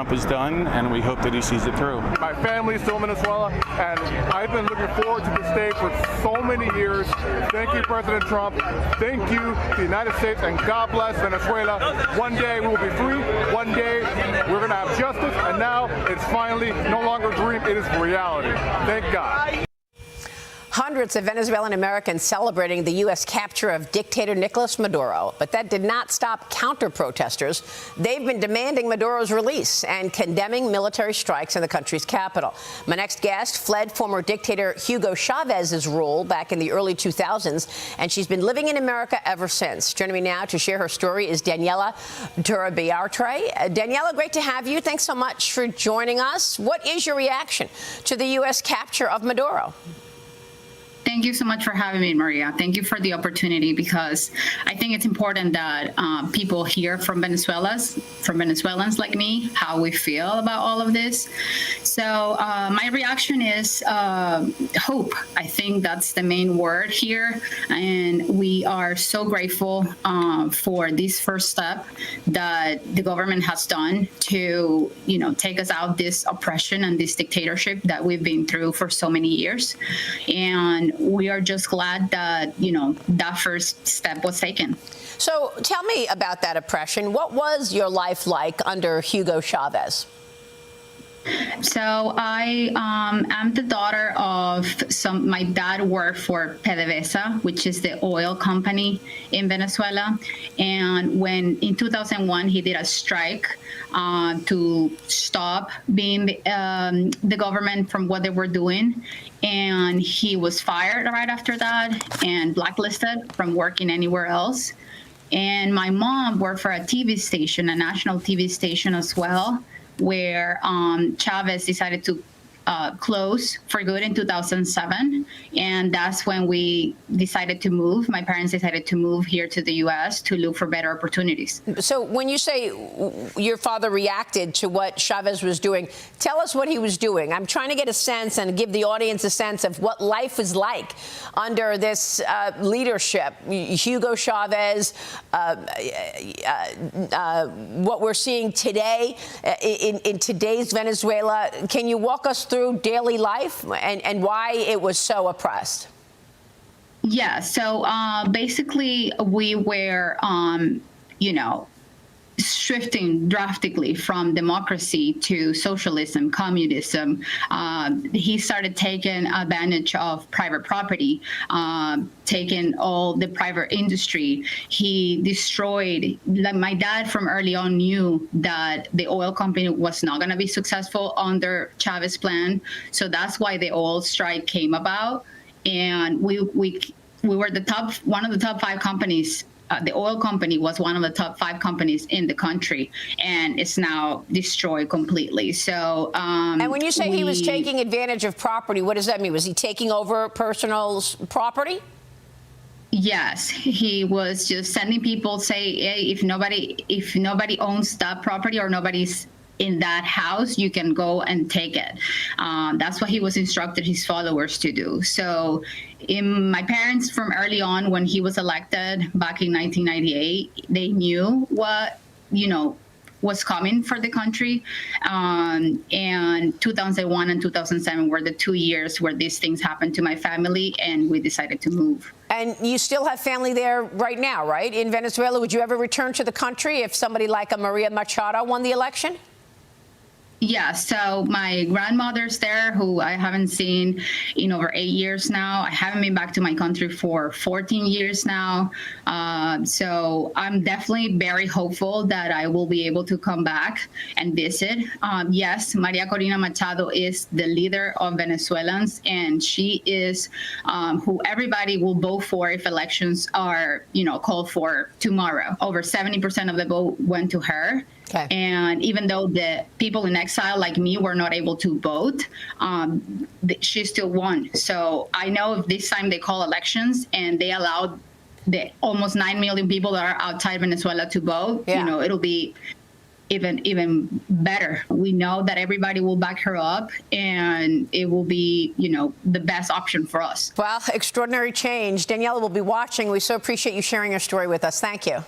Trump has done, and we hope that he sees it through. My family is still in Venezuela, and I've been looking forward to this day for so many years. Thank you, President Trump. Thank you, the United States, and God bless Venezuela. One day we will be free. One day we're going to have justice, and now it's finally no longer a dream, it is reality. Thank God. Hundreds of Venezuelan Americans celebrating the U.S. capture of dictator Nicolas Maduro. But that did not stop counter-protesters. They've been demanding Maduro's release and condemning military strikes in the country's capital. My next guest fled former dictator Hugo Chávez's rule back in the early 2000s, and she's been living in America ever since. Joining me now to share her story is Daniela Turabiarte. Daniela, great to have you. Thanks so much for joining us. What is your reaction to the U.S. capture of Maduro? Thank you so much for having me, Maria. Thank you for the opportunity, because I think it's important that people hear from Venezuelans like me, how we feel about all of this. So my reaction is hope. I think that's the main word here. And we are so grateful for this first step that the government has done to, take us out this oppression and this dictatorship that we've been through for so many years. And we are just glad that, that first step was taken. So tell me about that oppression. What was your life like under Hugo Chávez? So I am the daughter of my dad worked for PDVSA, which is the oil company in Venezuela. And when in 2001, he did a strike to stop being the government from what they were doing. And he was fired right after that and blacklisted from working anywhere else. And my mom worked for a TV station, a national TV station as well, where Chávez decided to close for good in 2007. And that's when we decided to move. My parents decided to move here to the U.S. to look for better opportunities. So when you say your father reacted to what Chávez was doing, tell us what he was doing. I'm trying to get a sense and give the audience a sense of what life was like under this leadership. Hugo Chávez, what we're seeing today in today's Venezuela. Can you walk us through daily life and why it was so oppressed? Yeah, so basically we were, shifting drastically from democracy to socialism, communism. He started taking advantage of private property, taking all the private industry. He destroyed, my dad from early on knew that the oil company was not going to be successful under Chávez's plan. So that's why the oil strike came about. And we were one of the top 5 companies. The oil company was one of the top 5 companies in the country, and it's now destroyed completely. So, and when you say he was taking advantage of property, what does that mean? Was he taking over personal property? Yes, he was just sending people say, hey, if nobody owns that property or nobody's in that house, you can go and take it. That's what he was instructed his followers to do. So my parents from early on, when he was elected back in 1998, they knew what, was coming for the country. And 2001 and 2007 were the 2 years where these things happened to my family, and we decided to move. And you still have family there right now, right? In Venezuela, would you ever return to the country if somebody like a Maria Machado won the election? Yeah, so my grandmother's there, who I haven't seen in over 8 years now. I haven't been back to my country for 14 years now. So I'm definitely very hopeful that I will be able to come back and visit. Yes, Maria Corina Machado is the leader of Venezuelans, and she is who everybody will vote for if elections are, called for tomorrow. Over 70% of the vote went to her. Okay. And even though the people in exile like me were not able to vote, she still won. So I know if this time they call elections and they allow the almost 9 million people that are outside Venezuela to vote, it'll be even better. We know that everybody will back her up, and it will be, the best option for us. Well, extraordinary change. Daniela will be watching. We so appreciate you sharing your story with us. Thank you.